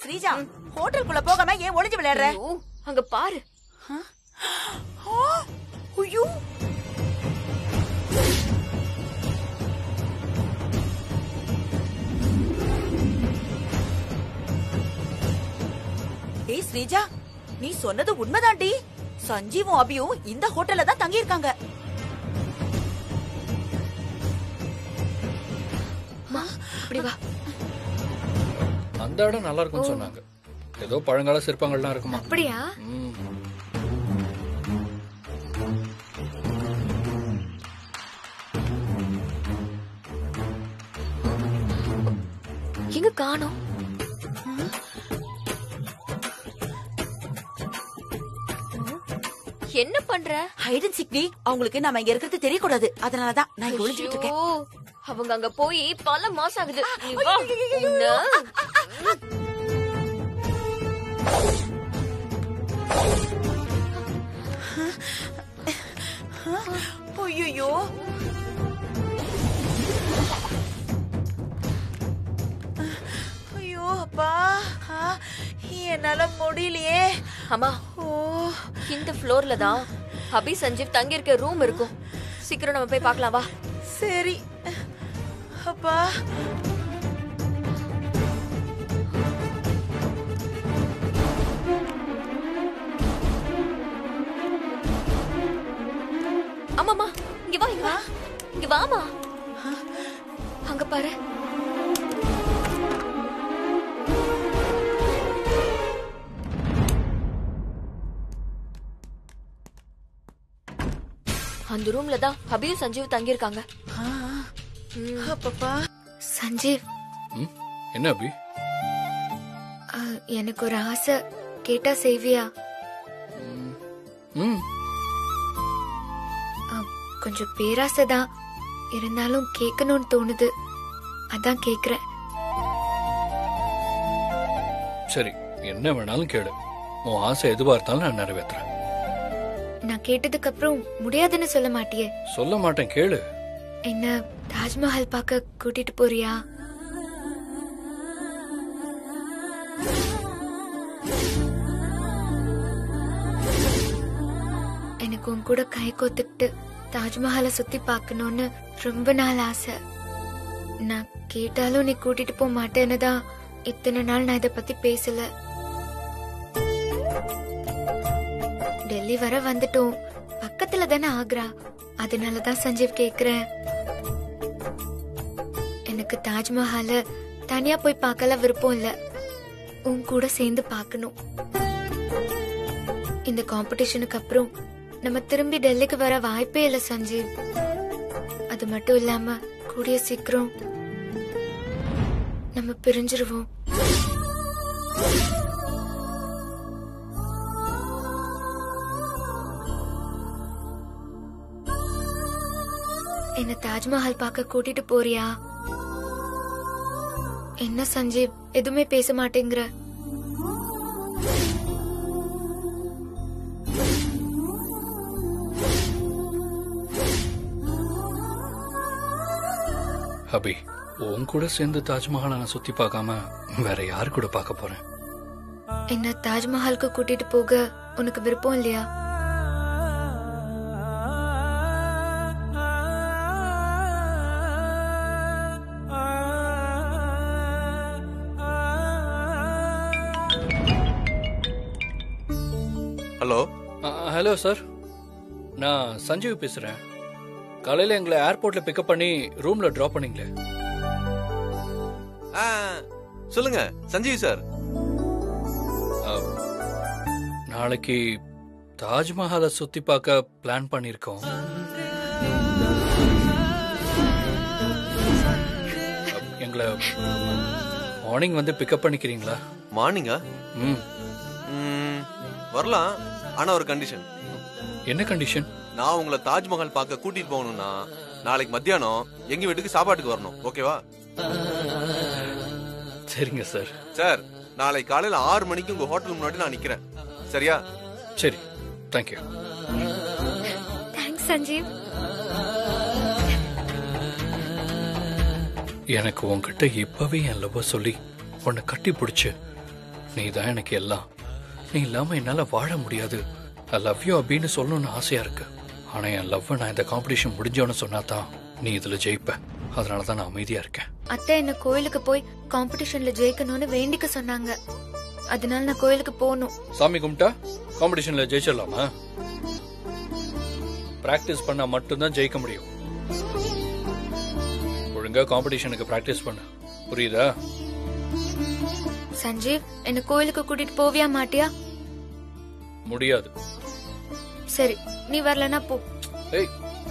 ஸ்ரீஜா, ஹோட்டலுக்குள்ள போகாம ஏன் ஒளிஞ்சு விளையாடுற? அங்க பாரு. ஐயோ, ஏய் ஸ்ரீஜா, நீ சொன்னது உண்மைதான்டி. சஞ்சீவும் அபியும் இந்த ஹோட்டல்ல தான் தங்கி இருக்காங்க. இப்படி வா. அந்த இடம் நல்லா இருக்கும்னு சொன்னாங்க. ஏதோ பழங்கால சிற்பங்கள்லாம் இருக்குமா? அப்படியா? எங்க காணோம்? என்ன பண்ற? Hide and seek. அவங்களுக்கு நாம இங்க இருக்கிறது தெரியக்கூடாது. அதனாலதான் நான் இங்க ஒளிஞ்சுட்டு இருக்கேன். அவங்க அங்க போய் பல மாசம் ஆகுது. நீ வா. ஐயோ, ஐயோ அப்பா, என்னால முடியலையே. அம்மா, இந்த ஃப்ளோர்ல தான் அபி சஞ்சீவ் தங்கி இருக்க ரூம் இருக்கும். சீக்கிரம் நம்ம போய் பார்க்கலாம் வா. சரி அப்பா. ஆமாமா, இங்க வா, இங்க வா, இங்க வாமா. அங்க பாரு. அந்த ரூம்ல தான் அபியும் சஞ்சீவ் தங்கி இருக்காங்க. அப்பப்பா. சஞ்சீவ், என்ன அபி? எனக்கு ஒரு ஆசை, கேட்டா செய்வியா? கொஞ்சம் பேராசைதான், இருந்தாலும் கேட்கணும்னு தோணுது, அதான் கேக்குறேன். சரி, என்ன வேணாலும் கேளு. உன் ஆசை எதுவா இருந்தாலும் நான் நிறைவேற்றுறேன். நான் கேட்டதுக்கு அப்புறம் முடியாதுன்னு சொல்ல மாட்டியே? சொல்ல மாட்டேன், கேளு. என்ன தாஜ்மஹால் பார்க்க கூட்டிட்டு போறியா? எனக்கு உன் கூட கை கோத்துக்கிட்டு தாஜ்மஹாலை சுத்தி பார்க்கணும்னு ரொம்ப நாள் ஆசை. நான் கேட்டாலும் நீ கூட்டிட்டு போக மாட்டேன்னு தான் இத்தனை நாள் நான் இத பத்தி பேசல. டெல்லி வர வந்துட்டோம், பக்கத்துல தானே ஆக்ரா, அதனாலதான் சஞ்சீவ் கேக்குறேன். எனக்கு தாஜ்மஹால தனியா போய் பார்க்கல விருப்பம் இல்ல, உன் கூட சேர்ந்து பார்க்கணும். இந்த காம்படிஷனுக்கு அப்புறம் நம்ம திரும்பி டெல்லிக்கு வர வாய்ப்பே இல்ல சஞ்சீவ். அது மட்டும் இல்லாம கூடிய சீக்கிரம் நம்ம பிரிஞ்சிருவோம். என்ன தாஜ்மஹால் பார்க்க கூட்டிட்டு போறியா? என்ன சஞ்சீவ், எதுவுமே பேச மாட்டேங்கிற? அபி, உன் கூட சேர்ந்து தாஜ்மஹாலை நான் சுத்தி பார்க்காம வேற யாரு கூட பார்க்க போறேன்? என்ன தாஜ்மஹாலுக்கு கூட்டிட்டு போக உனக்கு விருப்பம் இல்லையா? ஹலோ. ஹலோ சார், நான் சஞ்சீவ் பேசுறேன். காலையில எங்களை ஏர்போர்ட்ல பிக்கப் பண்ணி ரூம்ல டிராப் பண்ணீங்களே. சொல்லுங்க சஞ்சீவ் சார். நாளைக்கு தாஜ்மஹாலை சுத்தி பார்க்க பிளான் பண்ணிருக்கோம். எங்களை மார்னிங் வந்து பிக்கப் பண்ணிக்கிறீங்களா? மார்னிங்கா? வரலாம், ஆனா ஒரு கண்டிஷன். என்ன கண்டிஷன்? நான் உங்களை தாஜ்மஹால் பார்க்க கூட்டிட்டு போகணும்னா நாளைக்கு மத்தியானம் எங்க வீட்டுக்கு சாப்பாட்டுக்கு வரணும், ஓகேவா? சரிங்க சார். சார், நாளைக்கு காலையில 6 மணிக்கு உங்க ஹோட்டல் முன்னாடி நான் நிக்கிறேன், சரியா? சரி, தேங்க்யூ. தேங்க்ஸ் சஞ்சீவ். எனக்கு உன்கிட்ட இப்பவே என் லவ் சொல்லி உன்னை கட்டி பிடிச்சு நீ தான் எனக்கு எல்லாம். நீ இல்லாம என்னால வாழ முடியாது. ஐ லவ் யூ அப்படின்னு சொல்லணும்னு ஆசையா இருக்கு. ஆனா என் லவ் நான் இந்த காம்படிஷன் முடிஞ்சோன்னு சொன்னாதான் நீ இதுல ஜெயிப்ப. அதனாலதான் நான் அமைதியா இருக்கேன். அத்தை என்ன கோயிலுக்கு போய் காம்படிஷன்ல ஜெயிக்கணும்னு வேண்டிக்க சொன்னாங்க. அதனால நான் கோயிலுக்கு போகணும். சாமி கும்பிட்டா காம்படிஷன்ல ஜெயிச்சிடலாமா? பிராக்டிஸ் பண்ணா மட்டும்தான் ஜெயிக்க முடியும். ஒழுங்கா காம்படிஷனுக்கு பிராக்டிஸ் பண்ண, புரியுதா? சஞ்சீவ், என்ன கோயிலுக்கு கூட்டிட்டு போவியா மாட்டியா? முடியாது. சரி, நீ வரலனா போ. ஏய்,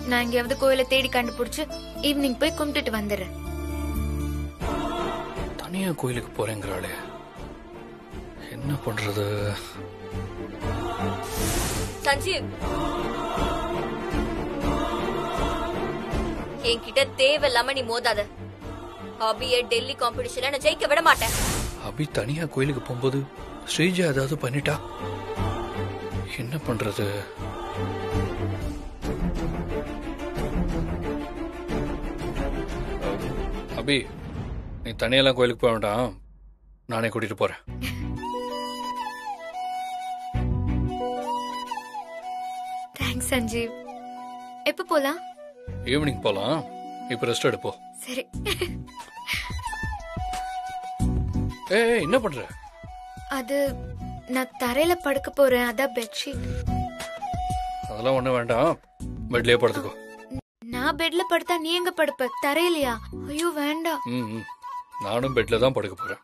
நான் எங்கேயாவது கோயிலை தேடி கண்டுபிடிச்சு ஈவினிங் போய் கும்பிட்டுட்டு வந்துடுறேன். தனியா கோயிலுக்கு போறேங்கிறாளே, என்ன பண்றது? சஞ்சீவ், என்கிட்ட தேவையில்லாம நீ மோதாத. அபிய டெல்லி காம்படிஷன்ல நான் ஜெயிக்க விட மாட்டேன். அபி தனியா கோயிலுக்கு போகும்போது ஸ்ரீஜா ஏதாவது பண்ணிட்டா என்ன பண்றது? அபி, நீ தனியெல்லாம் கோயிலுக்கு போக வேண்டாம், நானே கூட்டிட்டு போறேன். தேங்க்ஸ் சஞ்சீவ். எப்ப போலாம்? ஈவினிங் போலாம். இப்ப ரெஸ்ட் எடுப்போம். சரி. ஏய், என்ன பண்ற? அது நான் தரையில படுக்க போறேன், அதான் பெட்ஷீட். அதெல்லாம் ஒண்ணு வேண்டாம், பெட்லயே படுத்துக்கோ. நான் பெட்ல படுத்தா நீ எங்க படுப்ப? தரையிலையா? ஐயோ வேண்டாம். நானும் பெட்ல தான் படுக்க போறேன்.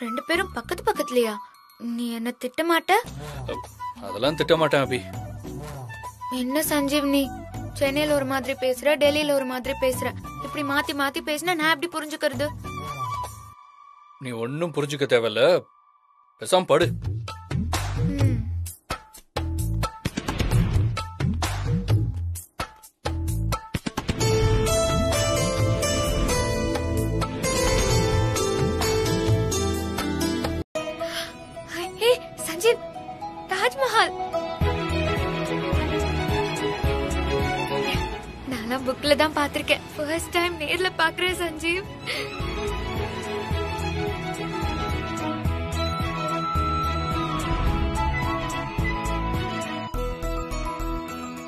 ரெண்டு பேரும் பக்கத்து பக்கத்துலயா? நீ என்ன திட்ட மாட்ட? அதெல்லாம் திட்ட மாட்டேன் அபி. என்ன சஞ்சீவ், நீ சென்னையில ஒரு மாதிரி பேசுற, டெல்லியில ஒரு மாதிரி பேசுற. இப்படி மாத்தி மாத்தி பேசினா நான் எப்படி புரிஞ்சுக்கிறது? நீ ஒன்னும் புரிஞ்சுக்க தேவையில்ல, பேசாம படு. சஞ்சீவ், தாஜ்மஹால் நானா புக்ல தான் பாத்திருக்கேன். ஃபர்ஸ்ட் டைம் நேர்ல பாக்குறேன் சஞ்சீவ்.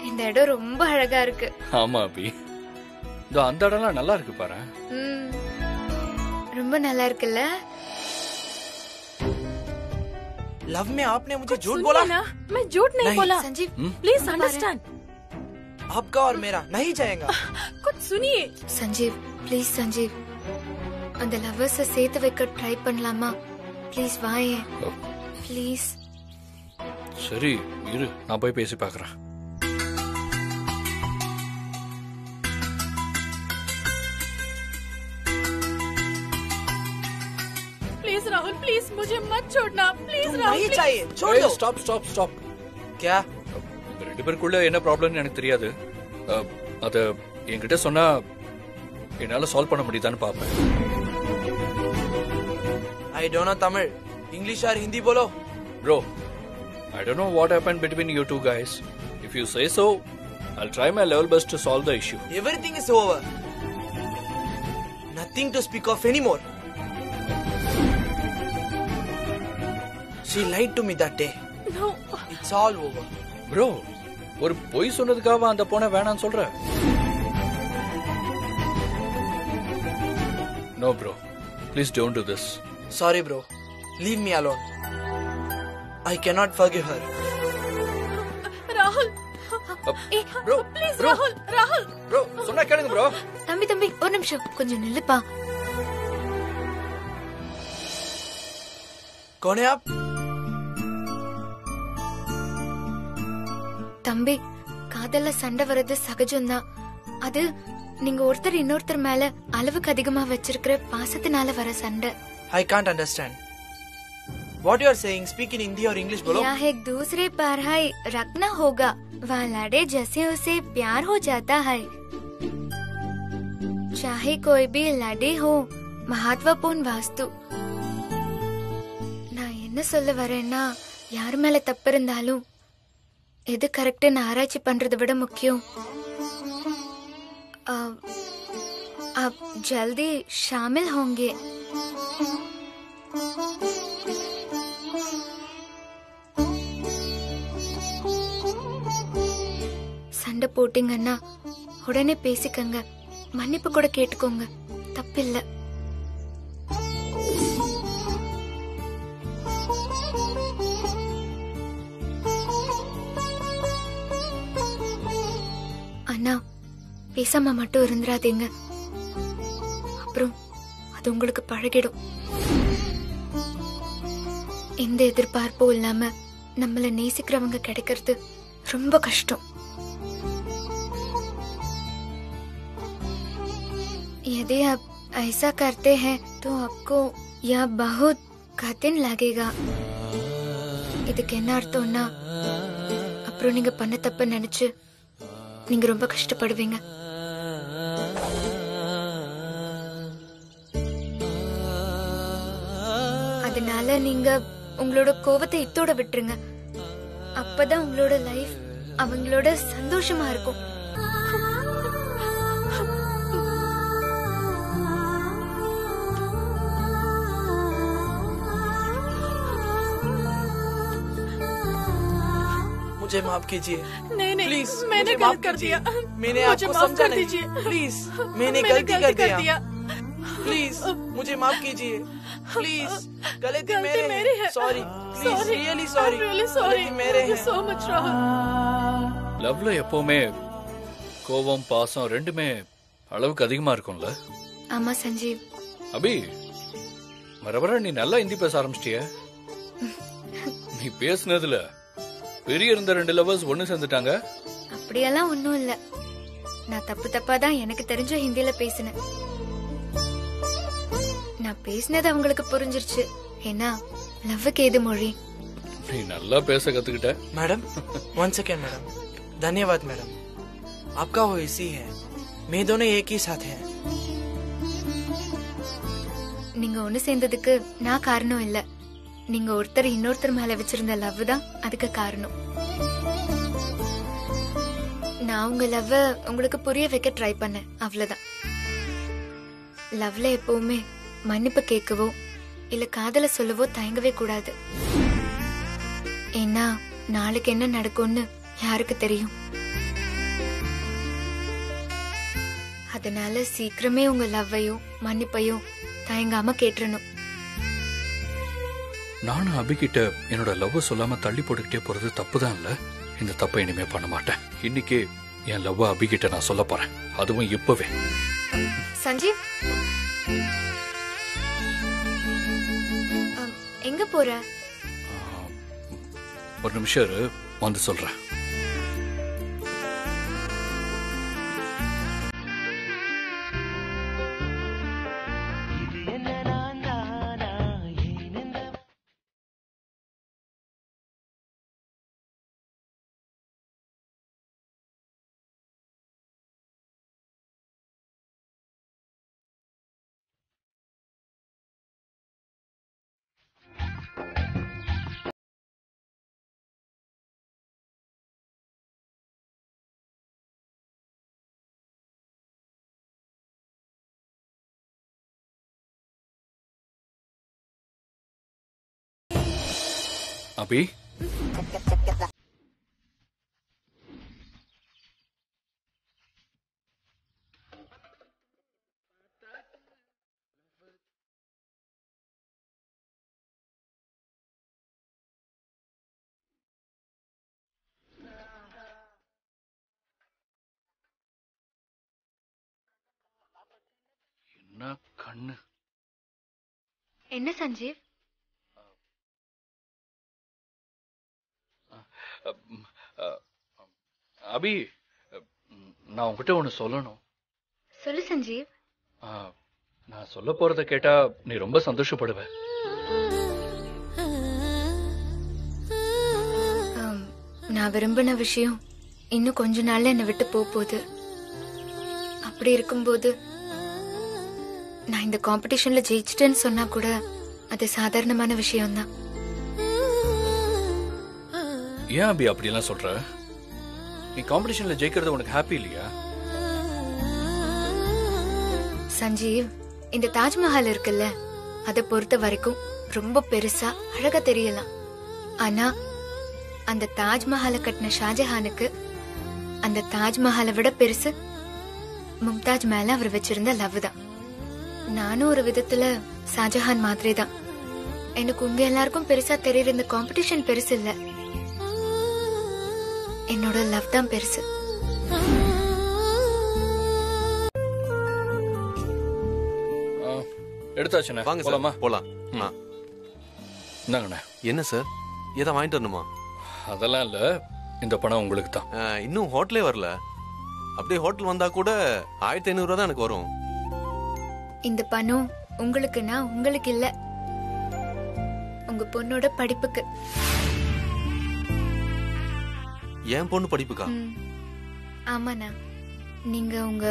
இந்த இடம் ரொம்ப அழகா இருக்கு. ஆமா அபி, இந்த அந்த இடம்லாம் நல்லா இருக்கு பாரு. ரொம்ப நல்லா இருக்குல்ல? लव में आपने मुझे झूठ बोला ना, मैं झूठ नहीं बोला। Sanjeev please understand. आपका और मेरा नहीं जाएगा। कुछ सुनिए संजीव, प्लीज संजीव, அந்த லவர்ஸ சேர்த்து வைக்க ட்ரை பண்ணலாமா? ப்ளீஸ் வாயே, ப்ளீஸ். சரி இரு, நான் போய் பேசி பார்க்கறேன். प्लीज राहुल, प्लीज मुझे मत छोड़ना, प्लीज राहुल। नहीं चाहिए, छोड़ दो। Stop stop stop. क्या? இந்த ரெண்டு பேருக்குள்ள என்ன ப்ராப்ளம்னு எனக்கு தெரியாது. அத என்கிட்ட சொன்னா என்னால சால்வ் பண்ண முடியுதான்னு பாப்பேன். I don't know Tamil, English or Hindi बोलो। Bro, I don't know what happened between you two guys. If you say so, I'll try my level best to solve the issue. Everything is over. Nothing to speak of anymore. She lied to me that day. No. It's all over. Bro, ஒரு பொய் சொன்னதுக்காக அந்த பொண்ணை வேணான்னு சொல்ற? No bro, please don't do this. Sorry bro, leave me alone. I cannot forgive her. Rahul, Bro, please bro, Rahul, Rahul. bro, சொன்னா கேளுங்க bro. தம்பி தம்பி ஒரு நிமிஷம், கொஞ்சம் நில்லுப்பா. कौन है आप? தம்பி, காதல்ல சண்டை வர்றது சகஜம்தான். அது நீங்க ஒருத்தர் இன்னொருத்தர் மேல அளவுக்கு அதிகமா வச்சிருக்கிற பாசத்தினால வர சண்டை. I can't understand. What you are saying? Speak in Hindi or English बोलो। या एक दूसरे पर है रखना होगा, वह लड़े जैसे उसे प्यार हो जाता है। चाहे कोई भी लड़े हो, महत्वपूर्ण वास्तु. நான் என்ன சொல்ல வரேன்னா, யார் மேல தப்பு இருந்தாலும் எது கரெக்ட்னு ஆராய்ச்சி பண்றதை விட முக்கியம். आप जल्दी शामिल होंगे. சண்டை போட்டீங்கன்னா உடனே பேசிக்கங்க, மன்னிப்பு கூட கேட்டுக்கோங்க, தப்பில்ல. அண்ணா, பேசாம மட்டும் இருந்துராதீங்க, அப்புறம் அது உங்களுக்கு பழகிடும். எந்த எதிர்பார்ப்பும் இல்லாம நம்மள நேசிக்கிறவங்க கிடைக்கிறது ரொம்ப கஷ்டம். यदि आप ऐसा करते हैं तो आपको यह बहुत कठिन लगेगा. இதுக்கு என்ன அர்த்தம்னா, அப்புறம் நீங்க பண்ண தப்ப நினைச்சு நீங்க ரொம்ப கஷ்டப்படுவீங்க. அதனால நீங்க உங்களோட கோபத்தை இத்தோட விட்டுருங்க. அப்பதான் உங்களோட லைஃப் அவங்களோட சந்தோஷமா இருக்கும். मुझे माफ कीजिए। नहीं नहीं, प्लीज मैंने मुझे माफ गलत कर कीजिए। दिया। मैंने मुझे आपको माफ समझा कर नहीं। दीजिए। प्लीज मैंने मैंने गलती कर दिया। प्लीज मुझे माफ कीजिए। प्लीज गलती मेरी है। Sorry please, really sorry. गलती मेरे है। so much wrong. லவ்ல எப்பவுமே கோபம் பாசம் ரெண்டுமே அளவுக்கு அதிகமா இருக்கும்ல. ஆமா சஞ்சீவ். அபி, வர வர நீ நல்லா ஹிந்தி பேச ஆரம்பிச்சிட்டிய. நீ பேசுனதுல பெரிய இருந்த 2 லவர்ஸ் ஒண்ணு சேர்ந்துட்டாங்க. அப்படியெல்லாம் ஒண்ணும் இல்ல, நான் தப்பா தான் எனக்கு தெரிஞ்ச ஹிந்தில பேசினேன். நான் பேசினது அவங்களுக்கு புரிஞ்சிருச்சு. ஏன்னா லவ்வுக்கு ஏது மொழி. நீ நல்லா பேச கத்துக்கிட்ட. Madam 1 second madam. धन्यवाद मैडम, आपका वो इसी है। मैं दोनों एक ही साथ हैं। நீங்க ஒண்ணு சேர்ந்ததுக்கு நான் காரணம் இல்ல, நீங்க ஒருத்தர் இன்னொருத்தர் மேல வச்சிருந்த லவ் தான் அதுக்கு காரணம். நான் உங்க லவ் உங்களுக்கு புரிய வைக்க ட்ரை பண்ணேன், அவ்வளவுதான். லவ்ல எப்பவுமே மன்னிப்பு கேட்கவோ இல்ல காதல சொல்லவோ தயங்கவே கூடாது. ஏன்னா நாளைக்கு என்ன நடக்கும்னு யாருக்கு தெரியும். அதனால சீக்கிரமே உங்க லவ்வையும் மன்னிப்பையும் தயங்காம கேட்டுறணும். நானும் அபிகிட்ட என்னோட லவ் சொல்லாம தள்ளி போட்டுக்கிட்டே போறது தப்புதான் இல்ல. இந்த தப்பை இனிமே பண்ண மாட்டேன். இன்னைக்கு என் லவ் அபிகிட்ட நான் சொல்ல போறேன், அதுவும் இப்பவே. சஞ்சீவ், எங்க போற? ஒரு நிமிஷம் இரு, வந்து சொல்றேன். அபி, என்ன கண்ணு. என்ன சஞ்சீவ்? அபி, நான் உன்கிட்ட ஒண்ணு சொல்லணும். சொல்லு சஞ்சீவ். நான் சொல்ல போறத கேட்டா நீ ரொம்ப சந்தோஷப்படுவ. நான் விரும்பின விஷயம் இன்னும் கொஞ்ச நாள்ல என்னை விட்டு போகுது. அப்படி இருக்கும்போது நான் இந்த காம்படிஷன்ல ஜெயிச்சிட்டேன்னு சொன்னா கூட அது சாதாரணமான விஷயம்தான். ஏன் அபி அப்படி எல்லாம் சொல்ற? நீ காம்படிஷன்ல ஜெயிக்கிறது உனக்கு ஹாப்பி இல்லையா? சஞ்சீவ், இந்த தாஜ்மஹால் இருக்குல்ல, அதை பொறுத்த வரைக்கும் ரொம்ப பெருசா அழகா தெரியலாம். ஆனா அந்த தாஜ்மஹாலை கட்டின ஷாஜஹானுக்கு அந்த தாஜ்மஹாலை விட பெருசு மும்தாஜ் மேல அவர் வச்சிருந்த லவ் தான். நானும் ஒரு விதத்துல ஷாஜஹான் மாதிரி தான். எனக்கு உங்க எல்லாருக்கும் பெருசா தெரியுற இந்த காம்படிஷன் பெருசு இல்ல, என்னோட லவ் தான் பெருசு. எடுத்தாச்சுண்ணே, வாங்க சார் போலாமா? போலாம். இந்தாங்கண்ணே. என்ன சார், ஏதா வாங்கிட்டு வரணுமா? அதெல்லாம் இல்ல, இந்த பணம் உங்களுக்கு தான். இன்னும் ஹோட்டலே வரல. அப்படியே ஹோட்டல் வந்தா கூட 1500 ரூபா தான் எனக்கு வரும். இந்த பணம் உங்களுக்குன்னா உங்களுக்கு இல்ல, உங்க பொண்ணோட படிப்புக்கு. என் பொண்ணு படிப்புக்கா? ஆமாண்ணா, நீங்க உங்க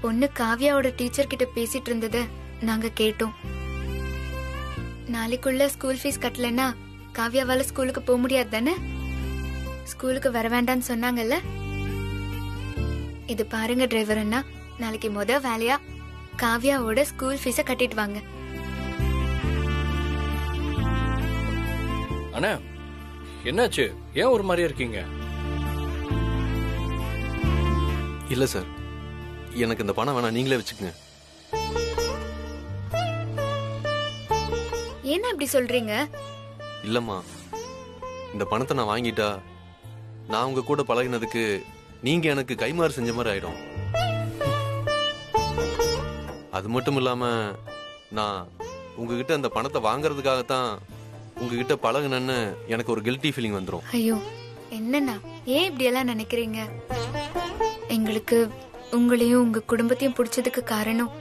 பொண்ணு காவ்யாவோட டீச்சர் கிட்ட பேசிட்டு இருந்தத நாங்க கேட்டோம். நாளைக்குள்ள ஸ்கூல் ஃபீஸ் கட்டலன்னா காவ்யாவால ஸ்கூலுக்கு போக முடியாது தானே? ஸ்கூலுக்கு வர வேண்டாம்னு சொன்னாங்கல்ல. இது பாருங்க டிரைவர் அண்ணா, நாளைக்கு வேலையா காவ்யாவோட ஸ்கூல் ஃபீஸ கட்டிட்டு வாங்க. அண்ணா, என்னாச்சு? ஏன் ஒரு மாதிரியா இருக்கீங்க? இல்ல சார், எனக்கு இந்த பணம் வேணாம், நீங்களே வச்சுக்கங்க. என்ன அப்படி சொல்றீங்க? இல்லம்மா, இந்த பணத்தை நான் வாங்கிட்டா நான் உங்க கூட பழகினதுக்கு நீங்க எனக்கு கைமாறு செஞ்ச மாதிரி ஆயிடும். அது மட்டும் இல்லாம நான் உங்ககிட்ட அந்த பணத்தை வாங்குறதுக்காகத்தான் உங்ககிட்ட பழகுனேன்னு எனக்கு ஒரு கில்ட்டி ஃபீலிங் வந்துடும். ஐயோ, என்னண்ணா ஏன் இப்படி எல்லாம் நினைக்கிறீங்க? எங்களுக்கு உங்களையும் உங்க குடும்பத்தையும் பிடிச்சதுக்கு காரணம்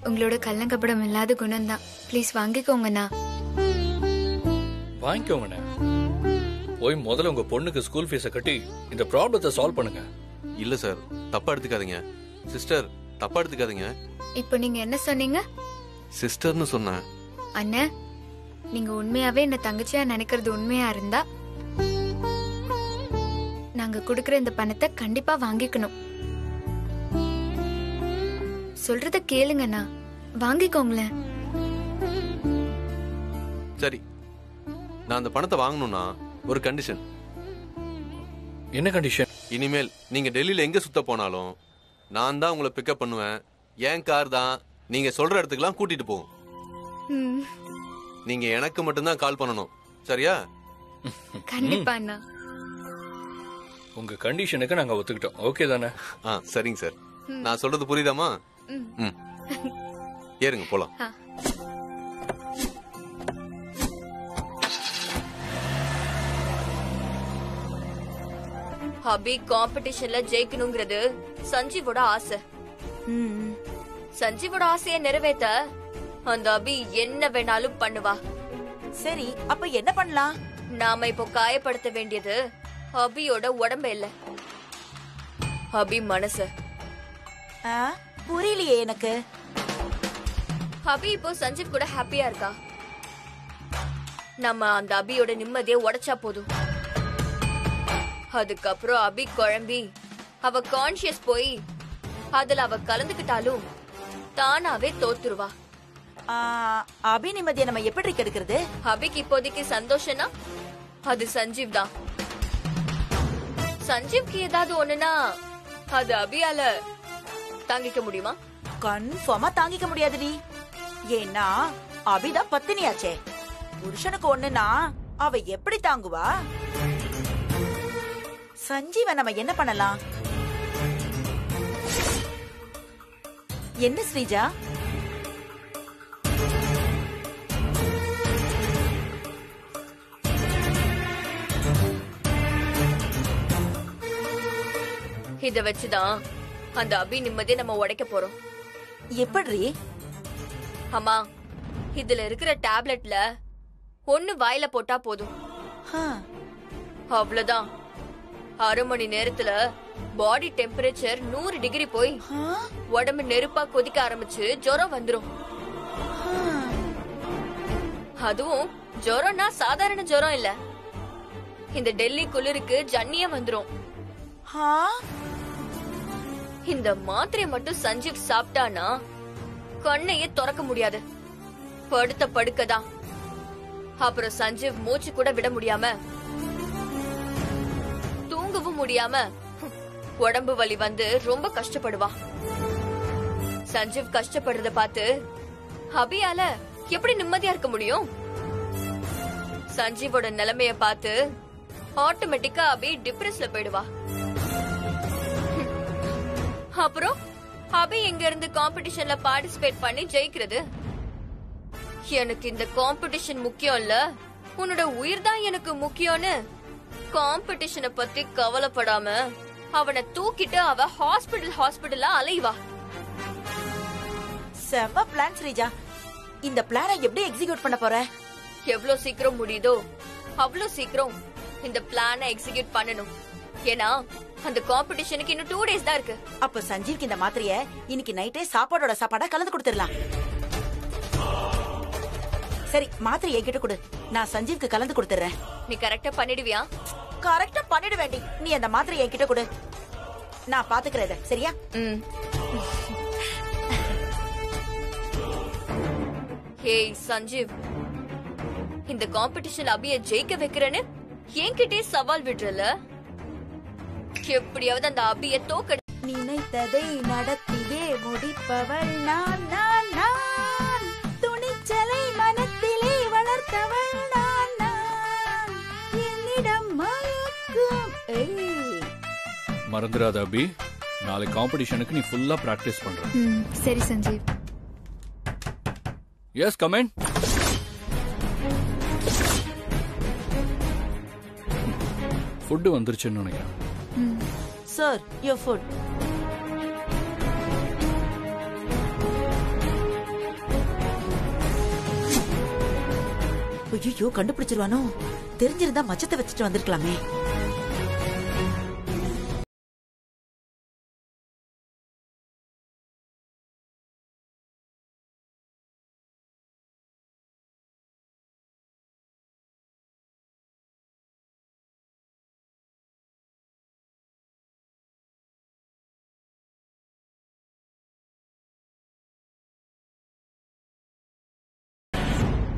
உங்களோட கள்ளங்கபடம் இல்லாத குணம் தான். ப்ளீஸ் வாங்கிக்கோங்கண்ணா. வாங்கிக்கோங்கண்ணே. போய் முதல்ல உங்க பொண்ணுக்கு ஸ்கூல் ஃபீஸை கட்டி இந்த ப்ராப்ளத்தை சால்வ் பண்ணுங்க. இல்ல சார், தப்பா எடுத்துக்காதீங்க. சிஸ்டர், தப்பா எடுத்துக்காதீங்க. இப்போ நீங்க என்ன சொன்னீங்க? சிஸ்டர்னு சொன்னேன். அண்ணா, நீங்க உண்மையாவே என்ன தங்கச்சியா நினைக்கிறது உண்மையா இருந்தா நாங்க குடுக்கற இந்த பணத்தை கண்டிப்பா வாங்கிக்கணும். சொல்றத கேளுங்கண்ணா, வாங்கிக்கோங்களேன். சரி, நான் அந்த பணத்தை வாங்கணும்னா ஒரு கண்டிஷன். என்ன கண்டிஷன்? இனிமேல் நீங்க டெல்லியில எங்க சுத்த போனாலும் நான் தான் உங்களை பிக்கப் பண்ணுவேன். என் கார் தான் நீங்க சொல்ற இடத்துக்குலாம் கூட்டிட்டு போகும். நீங்க எனக்கு மட்டும்தான் கால் பண்ணணும், சரியா? கண்டிப்பா அண்ணா. உங்க கண்டிஷனுக்கு நாங்க ஒத்துக்கிட்டோம். ஓகே தானே? சரிங்க சார். நான் சொல்றது புரியுதாமா? ஏறுங்க போலாம். ஹபி காம்படிஷன்ல ஜெயிக்கணுங்கிறது சஞ்சீவோட ஆசை. சஞ்சீவோட ஆசையை நிறைவேற்ற அந்த அபி என்ன வேணாலும் பண்ணுவா. சரி, அப்ப என்ன பண்ணலாம்? நாம இப்போ காயப்படுத்த வேண்டியது அபியோட உடம்ப இல்ல, அபி மனச. புரியலையே எனக்கு. அபி இப்போ சஞ்சீவ் கூட ஹாப்பியா இருக்கா. நம்ம அந்த அபியோட நிம்மதியை உடைச்சா போதும். அதுக்கப்புறம் அபி குழம்பி அவ கான்சியஸ் போய் அதுல அவ கலந்துக்கிட்டாலும் தானாவே தோத்துருவா. அபி நிம்மதியை நம்ம எப்படி கெடுக்கிறது? அபிக்கு இப்போதைக்கு சந்தோஷம்னா அது சஞ்சீவ் தான். சஞ்சீவ்க்கு ஏதாவது ஒண்ணுனா அது அபியால தாங்கிக்க முடியுமா? கன்ஃபார்மா தாங்கிக்க முடியாதுடி. ஏன்னா அபிதான் பத்தினியாச்சே. புருஷனுக்கு ஒண்ணுனா அவ எப்படி தாங்குவா? சஞ்சீவ நம்ம என்ன பண்ணலாம்? என்ன ஸ்ரீஜா? இத வச்சுதான் அந்த அபி நிம்மதியை நம்ம உடைக்க போறோம். எப்படி? அம்மா, இதுல இருக்கிற டேப்லெட்ல ஒண்ணு வாயில போட்டா போதும், அவ்வளவுதான். 1/2 மணி நேரத்துல பாடி டெம்பரேச்சர் 100 டிகிரி போய் உடம்பு நெருப்பா கொதிக்க ஆரம்பிச்சு ஜுரம் வந்துரும். அதுவும் ஜுரம்னா சாதாரண ஜுரம் இல்ல, இந்த டெல்லி குளிருக்கு ஜன்னிய வந்துரும். இந்த மாத்திரை மட்டும் சஞ்சீவ் சாப்பிட்டானா கண்ணையே திறக்க முடியாது, படுத்த படுக்கதான். அப்புறம் சஞ்சீவ் மூச்சு கூட விட முடியாம தூங்கவும் முடியாம உடம்பு வலி வந்து ரொம்ப கஷ்டப்படுவா. சஞ்சீவ் கஷ்டப்படுறத பார்த்து அபியால எப்படி நிம்மதியா இருக்க முடியும்? சஞ்சீவோட நிலைமைய பார்த்து ஆட்டோமேட்டிக்கா அபி டிப்ரெஸ்ல போயிடுவா. அப்புறம் அபி எங்க இருந்து காம்படிஷன்ல பார்ட்டிசிபேட் பண்ணி ஜெயிக்கிறது? எனக்கு இந்த காம்படிஷன் முக்கியம் இல்ல, உன்னோட உயிர் தான் எனக்கு முக்கியம்னு காம்படிஷனை பத்தி கவலைப்படாம அவனை தூக்கிட்டு அவ ஹாஸ்பிடலா அலைவா. செம்ம பிளான் ஸ்ரீஜா. இந்த பிளானை எப்படி எக்ஸிக்யூட் பண்ண போற? எவ்வளவு சீக்கிரம் முடியுதோ அவ்வளவு சீக்கிரம் இந்த பிளானை எக்ஸிக்யூட் பண்ணணும். ஏன்னா அந்த காம்படிஷனுக்கு இன்னும் 2 days தான் இருக்கு. அப்ப சஞ்சீவ்க்கு இந்த மாத்திரைய இன்னைக்கு நைட்டே சாப்பாடோட சாப்பாடா கலந்து கொடுத்துடலாம். சரி, மாத்திரை என்கிட்ட கொடு, நான் சஞ்சீவ்க்கு கலந்து கொடுத்துறேன். நீ கரெக்டா பண்ணிடுவியா? கரெக்டா பண்ணிட வேண்டி. நீ அந்த மாத்திரை என்கிட்ட கொடு, நான் பாத்துக்கிறேன். சரியா? ஏய் சஞ்சீவ், இந்த காம்படிஷன் அபிய ஜெயிக்க வைக்கிறேன்னு என்கிட்டே சவால் விடுறல. எப்படியாவது அந்த அபிய தோக்கடி. நினைத்ததை நடத்தியே முடிப்பவள் நான் நான் நான். துணிச்சலை மனத்திலே வளர்த்தவள் நான் நான். என்னிடம் மயக்கும். மறந்துடாத அபி, நாளைக்கு காம்படிஷனுக்கு நீ ஃபுல்லா பிராக்டிஸ் பண்ற. சரி Sanjeev. Yes, come in. Food வந்துருச்சுன்னு நினைக்கிறேன். Sir, your food. ஐயோ, கண்டுபிடிச்சிருவானோ? தெரிஞ்சிருந்தா மச்சத்தை வச்சுட்டு வந்திருக்கலாமே.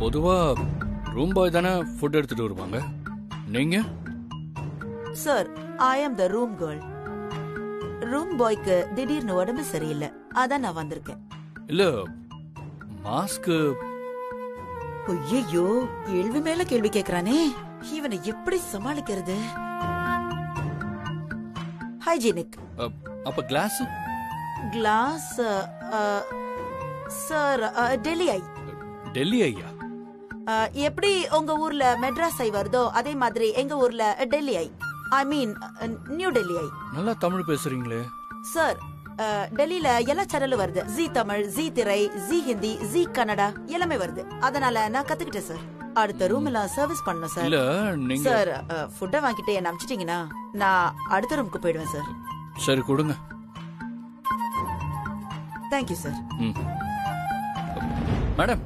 பொதுவா ரூம் பாய் தானே ஃபுட் எடுத்துட்டு வருவாங்க. நீங்க? சார், ஐ ஆம் த ரூம் கேர்ள். ரூம் பாய்க்கு திடீர்னு உடம்பு சரியில்லை, அதான் நான் வந்திருக்கேன். இல்ல, மாஸ்க். ஐயோ, கேள்வி மேல கேள்வி கேக்குறானே, இவனை எப்படி சமாளிக்கிறது? ஹைஜீனிக். அப்ப கிளாஸ்? கிளாஸ் சார், டெல்லி ஐ. டெல்லி ஐயா? எப்படி உங்க ஊர்ல மெட்ராஸ் ஐ வருதோ அதே மாதிரி எங்க ஊர்ல டெல்லி ஐ, ஐ மீன் நியூ டெல்லி ஐ. நல்லா தமிழ் பேசுறீங்களே. சார், டெல்லியில எல்லா சேனலும் வருது. ஜி தமிழ், ஜி திரை, ஜி ஹிந்தி, ஜி கன்னடா எல்லாமே வருது. அதனால நான் கத்துக்கிட்டேன் சார். அடுத்த ரூம் எல்லாம் சர்வீஸ் பண்ணணும் சார். இல்ல நீங்க சார், ஃபுட்டை வாங்கிட்டு என்ன அனுப்பிச்சிட்டீங்கன்னா நான் அடுத்த ரூமுக்கு போயிடுவேன் சார். சரி, கொடுங்க. Thank you sir. மேடம்.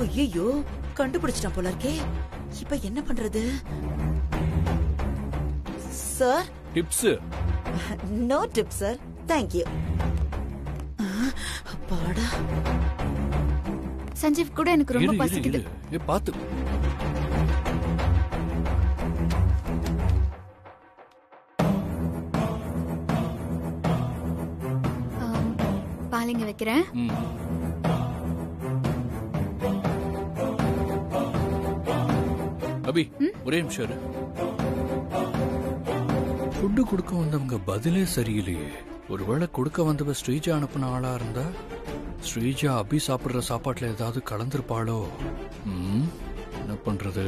ஐயோ, கண்டுபிடிச்சிட்டான் போல இருக்கே. இப்ப என்ன பண்றது? Sir, tips? No tip sir, thank you. அப்பாடா. சஞ்சீவ் கூட எனக்கு ரொம்ப பசிக்குது. பாத்து. பாலிங்க வைக்கிறேன். அபி, ஒரே நிமிஷம் இரு. ஃபுட்டு கொடுக்க வந்தவங்க பதிலே சரியில்லையே. ஒருவேளை கொடுக்க வந்தவ ஸ்ரீஜா அனுப்புன ஆளா இருந்தா ஸ்ரீஜா அபி சாப்பிடுற சாப்பாட்டுல ஏதாவது கலந்துருப்பாளோ? என்ன பண்றது?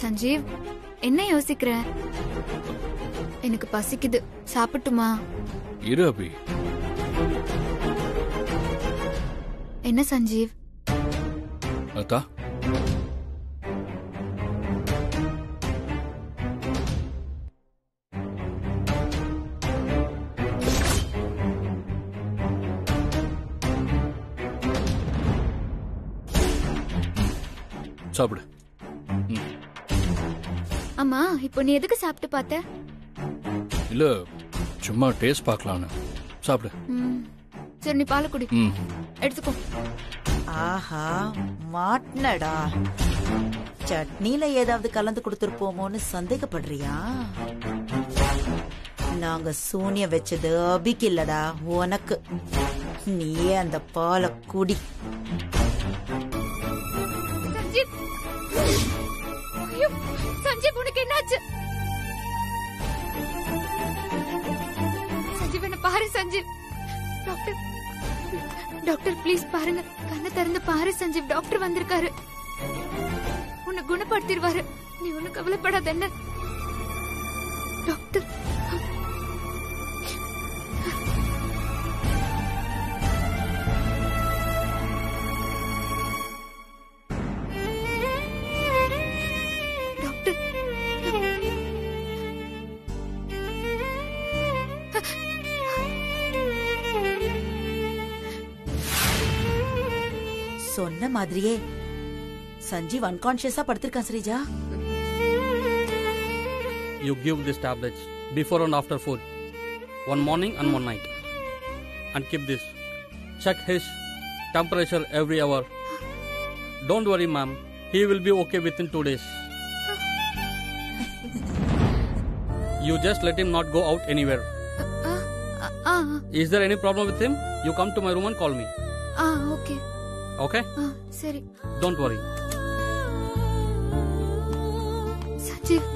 சஞ்சீவ், என்ன யோசிக்கிற? எனக்கு பசிக்குது, சாப்பிட்டுமா? இரு அபி. என்ன சஞ்சீவ்? அத்தா, சாப்பிடு. அம்மா, இப்போ நீ எதுக்கு சாப்பிட்டு பார்த்த? இல்ல, சும்மா டேஸ்ட் பார்க்கலான்னு. சாப்பிடு. சரி, நீ பாலை குடி. எடுத்துக்கோ. ஆஹா மாட்னடா. சட்னில ஏதாவது கலந்து கொடுத்துருப்போமோன்னு சந்தேகப்படுறியா? நாங்க சூனியம் வச்சது அபிக்கு இல்லடா, உனக்கு. நீயே அந்த பாலை குடி. சஞ்சீவ், ஐயோ, சஞ்சீவ் உனக்கு என்னாச்சு? சஞ்சீவ் என்ன பாரு சஞ்சீவ். டாக்டர், டாக்டர் ப்ளீஸ் பாருங்க, கண்ணை திறந்து பாரு சஞ்சீவ், டாக்டர் வந்திருக்காரு. உன்னை குணப்படுத்திடுவாரு, நீ ஒன்னும் கவலைப்படாத என்ன. டாக்டர் சொன்ன மாதிரியே Sanjeev அன்கான்ஷியஸா படுத்திருக்கான் Sreeja. You give these tablets before and after food, one morning and one night, and keep this. Check his temperature every hour. Don't worry, ma'am. He will be okay within 2 days. You just let him not go out anywhere. Is there any problem with him? You come to my room and call me. Okay. Okay? சரி. Don't worry. Sanjeev,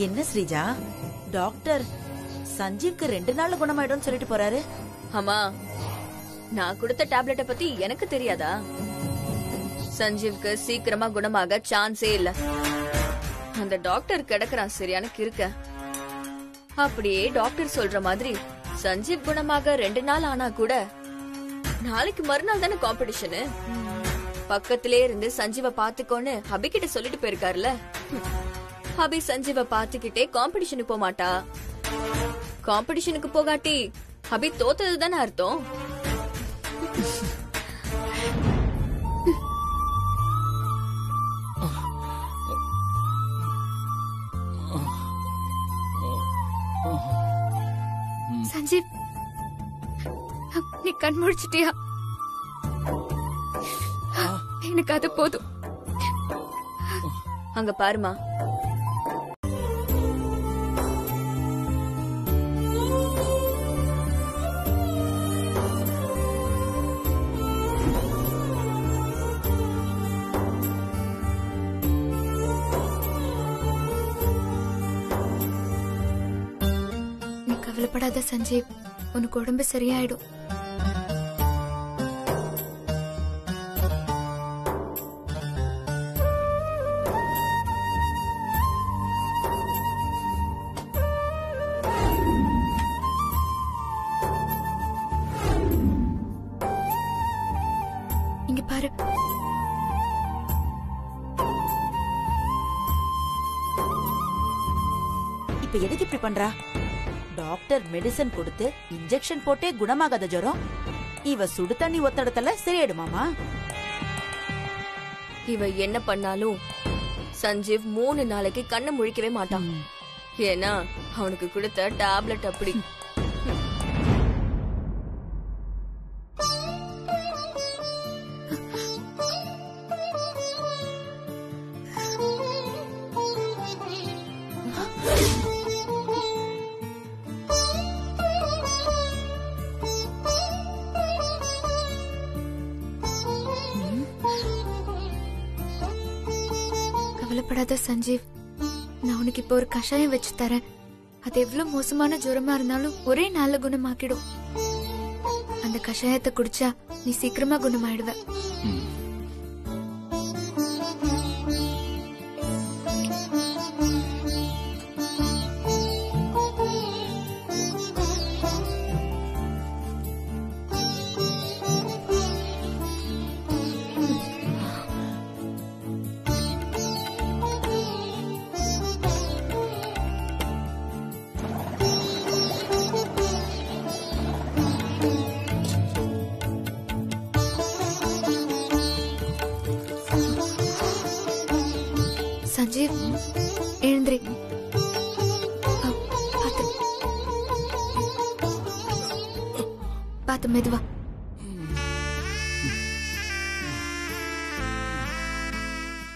என்ன Sreeja, doctor சஞ்சீவ்க்கு 2 நாள்ல குணமாயிடும் சொல்லிட்டு போறாரு. அம்மா, நான் கொடுத்த டேப்லெட்டை பத்தி எனக்கு தெரியாதா? சஞ்சீவ்க்கு சீக்கிரமா குணமாக சான்ஸே இல்ல. அந்த டாக்டர் கிடக்குறான் சரியான கிறுக்க. அப்படியே டாக்டர் சொல்ற மாதிரி சஞ்சீவ் குணமாக 2 நாள் ஆனா கூட நாளைக்கு மறுநாள் தானே காம்படிஷனு. பக்கத்திலே இருந்து சஞ்சீவ பாத்துக்கோன்னு அபி கிட்ட சொல்லிட்டு போயிருக்காருல. அபி சஞ்சீவ பாத்துக்கிட்டே காம்படிஷனுக்கு போக மாட்டா. காம்படிஷனுக்கு போகாட்டி அபி தோத்தது தானே அர்த்தம். சஞ்சீவ், நீ கண் முழிச்சிட்டியா? எனக்கு அது போதும். அங்க பாருமா. நீ கவலைப்படாத சஞ்சீவ், உனக்கு உடம்பு சரியாயிடும். இங்க பாரு, இப்ப எதுக்கு இப்படி பண்றா? டாக்டர் மெடிசன் கொடுத்து இன்ஜெக்ஷன் போட்டே குணமாகாத ஜுரம் இவ சுடு தண்ணி ஒத்தடத்துல சரியாயிடுமாமா? இவ என்ன பண்ணாலும் சஞ்சீவ் 3 நாளைக்கு கண்ணை முழிக்கவே மாட்டான். ஏன்னா அவனுக்கு கொடுத்த டேப்லெட் அப்படி. கவலைப்படாத சஞ்சீவ், நான் உனக்கு இப்போ ஒரு கஷாயம் வச்சு தரேன். அது எவ்வளவு மோசமான ஜுரமா இருந்தாலும் ஒரே நாள்ல குணமாக்கிடும். அந்த கஷாயத்தை குடிச்சா நீ சீக்கிரமா குணமாயிடுவ. பார்த்து மெதுவா.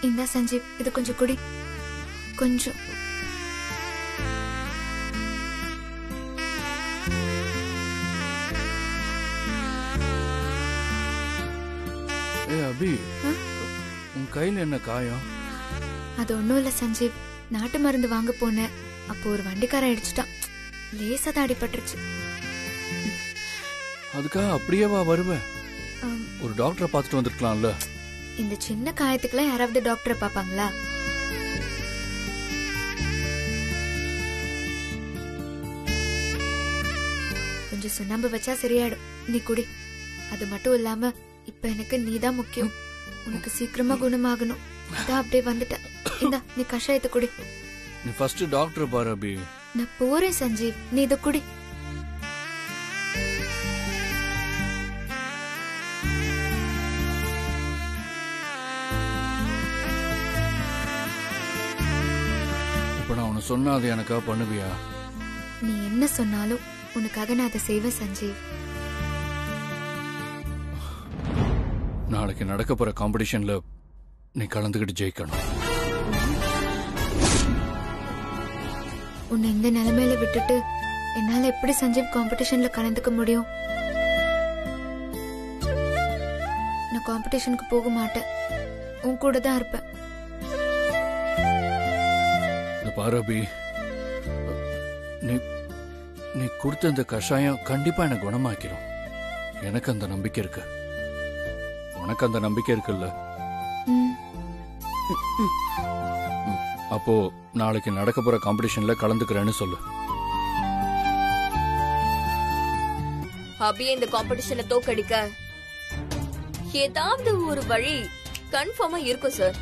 இந்த சஞ்சீவ், இது கொஞ்சம் குடி. கொஞ்சம். அபி, உன் கையில என்ன காயம்? அது ஒண்ணும் இல்ல சஞ்சீவ். நாட்டு மருந்து வாங்க போனேன். அப்போ ஒரு வண்டிக்காரன் அடிச்சுட்டான். லேசா தான் அடிபட்டுருச்சு. அதுக்காக அப்படியேவா வருவேன்? ஆம், ஒரு டாக்டரை பார்த்துட்டு வந்திருக்கலாம்ல. இந்த சின்ன காயத்துக்குலாம் யாராவது டாக்டரை பாப்பாங்களா? கொஞ்சம் சுண்ணாம்பு வச்சா சரியாயிடும். நீ குடி. அது மட்டும் இல்லாம இப்ப எனக்கு நீதான் முக்கியம். உனக்கு சீக்கிரமா குணமாகணும். அதான் அப்படியே வந்துட்டேன். இந்தா, நீ கஷாயத்தை குடி. நீ ஃபர்ஸ்ட் டாக்டரை பாரு அபி. நான் போறேன் சஞ்சீவ், நீ இதை குடி. இப்ப நான் உனக்கு சொன்னா அதை எனக்காக பண்ணுவியா? நீ என்ன சொன்னாலும் உனக்காக நான் அதை செய்வேன் சஞ்சீவ். நாளைக்கு நடக்க போற காம்படிஷன்ல நீ கலந்துக்கிட்டு ஜெயிக்கணும். உன்னை இந்த நிலைமையில விட்டுட்டு என்னால எப்படி சஞ்சீவ் காம்படிஷன்ல கலந்துக்க முடியும்? நான் காம்படிஷனுக்கு போக மாட்டேன். உன் கூட தான் இருப்பேன். இந்த பாரு அபி, நீ நீ கொடுத்த இந்த கஷாயம் கண்டிப்பா எனக்கு குணமாக்கிடும். எனக்கு அந்த நம்பிக்கை இருக்கு. உனக்கு அந்த நம்பிக்கை இருக்குல்ல? ம். அப்போ நாளைக்கு நடக்க போற காம்படிஷன்ல கலந்துக்கிறேன்னு சொல்லு. அபியை இந்த காம்படிஷன்ல தோக்கடிக்க ஏதாவது ஒரு வழி கன்ஃபார்மா இருக்கும் சார்.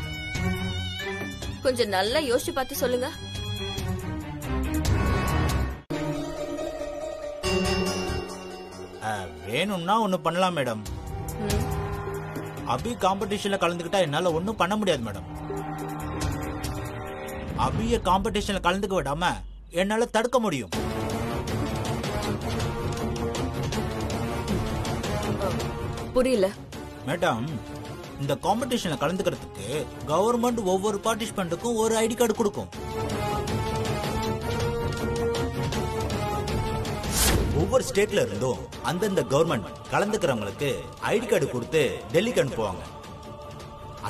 கொஞ்சம் நல்லா யோசிச்சு பார்த்து சொல்லுங்க. வேணும்னா ஒண்ணு பண்ணலாம் மேடம். அபி காம்படிஷன்ல கலந்துக்கிட்டா என்னால ஒண்ணும் பண்ண முடியாது மேடம். அபிய காம்படிஷன்ல கலந்துக்க விடாம என்னால தடுக்க முடியும். புரியல மேடம், இந்த காம்படிஷன்ல கலந்துக்கிறதுக்கு கவர்மெண்ட் ஒவ்வொரு பார்ட்டிசிபென்ட்டுக்கும் ஒரு ஐடி கார்டு கொடுக்கும். ஒவ்வொரு ஸ்டேட்ல இருந்தும் அந்தந்த கவர்மெண்ட் கலந்துக்கிறவங்களுக்கு ஐடி கார்டு கொடுத்து டெல்லிக்கு அனுப்புவாங்க.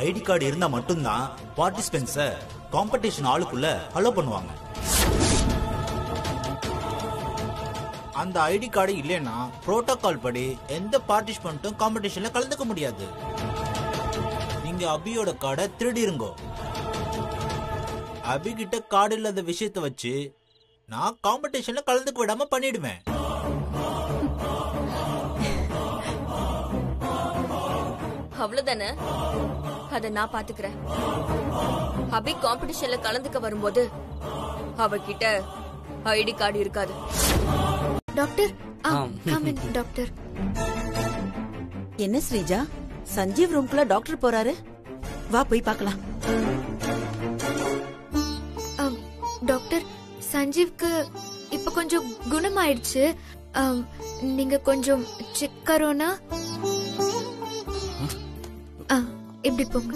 ஐடி கார்டு இருந்தா மட்டும்தான் பார்ட்டிசிபென்ட்ஸ காம்படிஷன் ஆளுக்குள்ள அலோ பண்ணுவாங்க. அந்த ஐடி கார்டு இல்லைன்னா புரோட்டோகால் படி எந்த பார்ட்டிசிபென்ட்டும் காம்படிஷன்ல கலந்துக்க முடியாது. நீங்க அபியோட கார்டை திருடி இருங்கோ. அபி கிட்ட கார்டு இல்லாத விஷயத்தை வச்சு நான் காம்படிஷன்ல கலந்துக்க விடாம பண்ணிடுவேன். அவ்வளவுதானே? அத நான் பாத்துக்கிறேன். அபி காம்படிஷன்ல கலந்துக்க வரும்போது அவகிட்ட ஐடி கார்டு இருக்காது. Doctor, come in doctor. என்ன ஸ்ரீஜா, சஞ்சீவ் ரூம்குள்ள டாக்டர் போறாரு. வா போய் பார்க்கலாம். டாக்டர், சஞ்சீவ்க்கு இப்ப கொஞ்சம் குணமாயிடுச்சு. நீங்க கொஞ்சம் செக் கரோனா. இப்படி போங்க.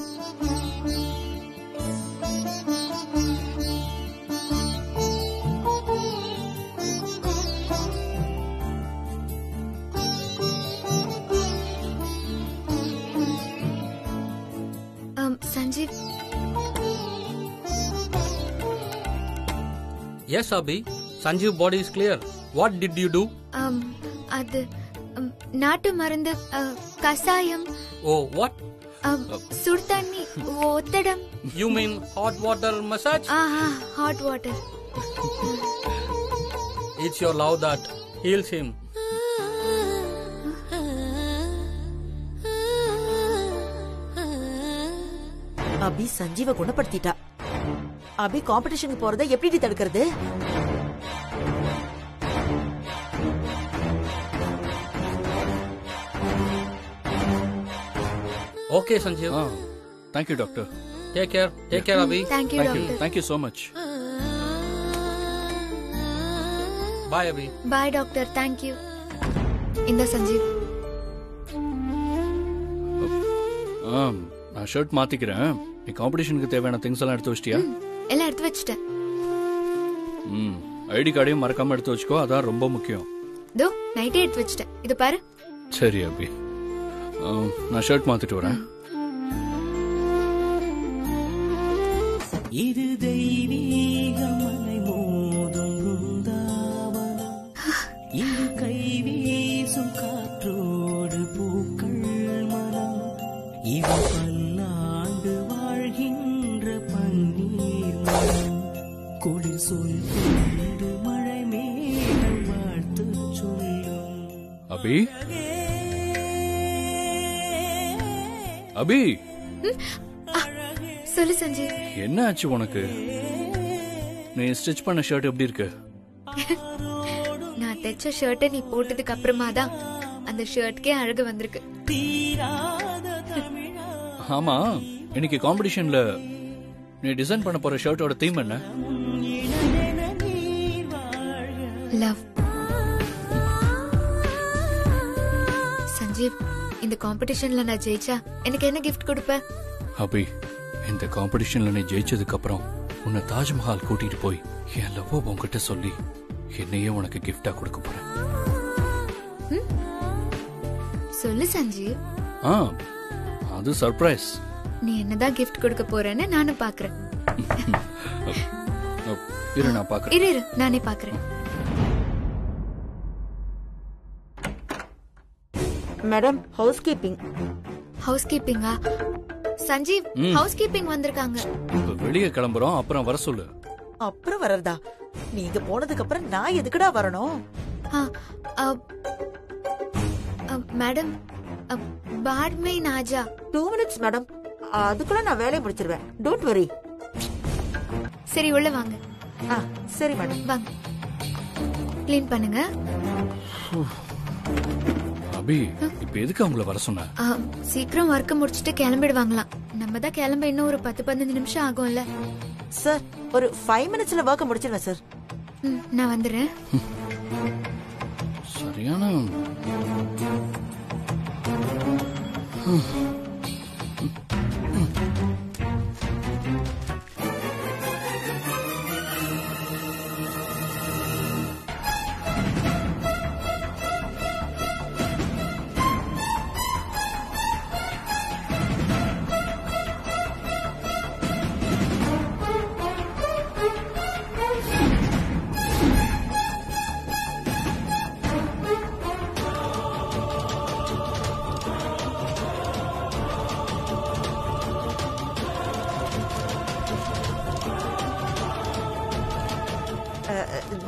Sanjeev. Yes, Abhi. Sanjeev body is clear. What did you do? அது நாட்டு மருந்து கசாயம். Oh, what? சுடு தண்ணி ஒத்தடம். You mean hot water massage? Hot water. It's your love that heals him. அபி சஞ்சீவ குணப்படுத்திட்டா. அபி காம்படிஷனுக்கு போறதை எப்படி தடுக்கிறது? Okay, Sanjeev. Thank you, doctor. Take care. Take care, Abhi. Thank you, doctor. Thank you so much. Bye, Abhi. Bye, doctor. Thank you. இந்த சஞ்சீவ். நான் shirt மாத்திக்கிறேன். நீ காம்படிஷனுக்கு தேவையான things எல்லாம் எடுத்து வச்சிட்டியா? எல்லாம் எடுத்து வச்சிட்டேன். ஐடி கார்டையும் மறக்காம எடுத்து வச்சுக்கோ, அதான் ரொம்ப முக்கியம். தோ நைட்டே எடுத்து வச்சிட்டேன், இது பாரு. சரி அபி, நான் ஷர்ட் மாத்திட்டு வரேன். இது தெய்வீகமலை மோதும் பிருந்தாவனம், இது கைவீசும் காற்றோடு பூக்கள் மனம், இது பல்லாண்டு வாழ்கின்ற பன்னீர் மனம், குளிர் சொல் கொண்டு மழை மேகம் வாழ்த்து சொல்லும். அபி, அபி, சொல்லு சஞ்சீவ். என்ன ஆச்சு உனக்கு? நீ ஸ்டிச் பண்ண ஷர்ட் எப்படி இருக்கு? நான் தைச்ச ஷர்ட்டை நீ போட்டதுக்கு அப்புறமா தான் அந்த ஷர்ட்கே அழகு வந்திருக்கு. ஆமா, இன்னைக்கு காம்படிஷன்ல நீ டிசைன் பண்ண போற ஷர்ட்டோட தீம் என்ன? லவ். சஞ்சீவ், இந்த காம்படிஷன்ல நான் ஜெயிச்சா எனக்கு என்ன கிஃப்ட் கொடுப்ப? அபி, இந்த காம்படிஷன்ல நீ ஜெயிச்சதுக்கு அப்புறம் உன்னை தாஜ்மஹால் கூட்டிட்டு போய் என் லவ் உன்கிட்ட சொல்லி என்னையே உனக்கு கிஃப்டா கொடுக்க போறேன். சொல்லு சஞ்சீவ். அது சர்ப்ரைஸ். நீ என்னதான் கிஃப்ட் கொடுக்க போறேன்னு நானும் பாக்குறேன். இரு, நான் பாக்குறேன். இரு நானே பாக்குறேன். Madam, house ஹவுஸ் கீப்பிங்கா? சஞ்சீவ், ஹவுஸ் கீப்பிங் வந்திருக்காங்க. இப்ப வெளியே கிளம்புறோம், அப்புறம் வர சொல்லு. அப்புறம் வரதா? நீங்க போனதுக்கு அப்புறம் நான் எதுக்குடா வரணும்? மேடம், बाद में ना जा. 2 minutes மேடம், அதுக்குள்ள நான் வேலையை முடிச்சிருவேன். Don't worry. சரி, உள்ள வாங்க. சரி மேடம், வாங்க. க்ளீன் பண்ணுங்க. அபி, இப்ப எதுக்கு அவங்கள வர சொன்ன? சீக்கிரம் ஒர்க் முடிச்சிட்டு கிளம்பிடுவாங்களாம். நம்ம தான் கிளம்ப இன்னும் ஒரு 10-15 நிமிஷம் ஆகும்ல. சார், ஒரு 5 minutesல ஒர்க் முடிச்சிருவேன் சார். நான் வந்துடுறேன். சரியான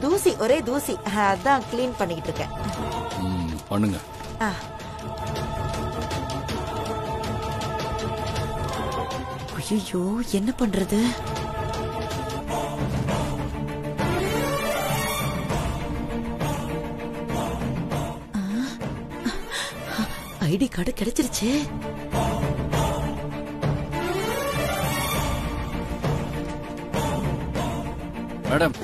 தூசி, ஒரே தூசி. அதான் கிளீன் பண்ணிக்கிட்டு இருக்கேன். பண்ணுங்க. ஐயோ, என்ன பண்றது? ஐடி கார்டு கிடைச்சிருச்சு. மேடம்,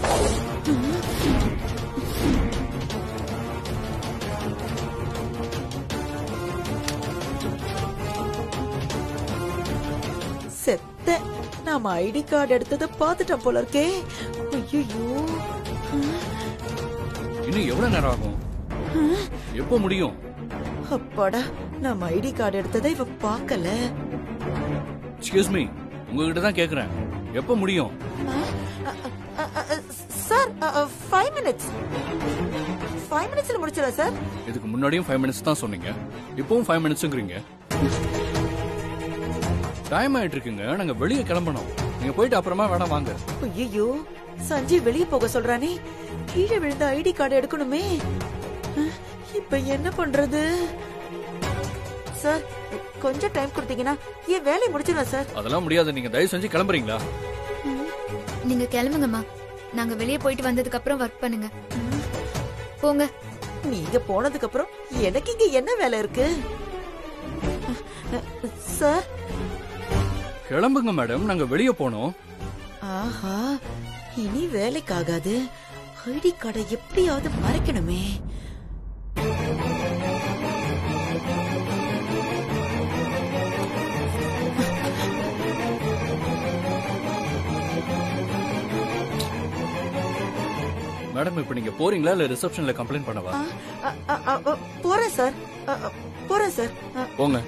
செத்த, நாம ஐடி கார்டு எடுத்ததை பார்த்துட்டோம் போல இருக்கே. ஐயோ, இன்னும் எவ்வளவு நேரம் ஆகும்? எப்போ முடியும்? அப்பாடா, நம்ம ஐடி கார்டு எடுத்ததை இவ பார்க்கல. எக்ஸ்கியூஸ் மீ, உங்ககிட்ட தான் கேக்குறேன், எப்போ முடியும்? Sir, 5 minutes. 5 minutesல முடிச்சிடலாம் சார். இதுக்கு முன்னாடியும் 5 minutes தான் சொன்னீங்க, இப்பவும் 5 minutesங்கறீங்க. டைம் ஆயிட்டு இருக்குங்க, நாங்க வெளியே கிளம்பணும். நீங்க போயிட்டு அப்புறமா வேணா வாங்க. ஐயோ, சஞ்சீவ் வெளியே போக சொல்றானே. கீழே விழுந்த ஐடி கார்டு எடுக்கணுமே. இப்ப என்ன பண்றது? சார், கொஞ்சம் டைம் கொடுத்தீங்கன்னா என் வேலையை முடிச்சிடலாம் சார். அதெல்லாம் முடியாது, நீங்க தயவு செஞ்சு கிளம்புறீங்களா? நீங்க கிளம்புங்கம்மா, நாங்க வெளியே போயிட்டு வந்ததுக்கு அப்புறம் ஒர்க் பண்ணுங்க. போங்க. நீங்க போனதுக்கு அப்புறம் எனக்கு இங்க என்ன வேலை இருக்கு? சார், கிளம்புங்க மேடம், நாங்க வெளியே போனோம். ஆஹா, இனி வேலைக்காகாது. ஐடி கார்டை எப்படியாவது மறைக்கணுமே. மேடம் இப்ப நீங்க போறீங்களா இல்ல ரிசப்ஷன்ல கம்ப்ளைண்ட் பண்ணவா? போறேன் சார். போறேன் சார். போங்க.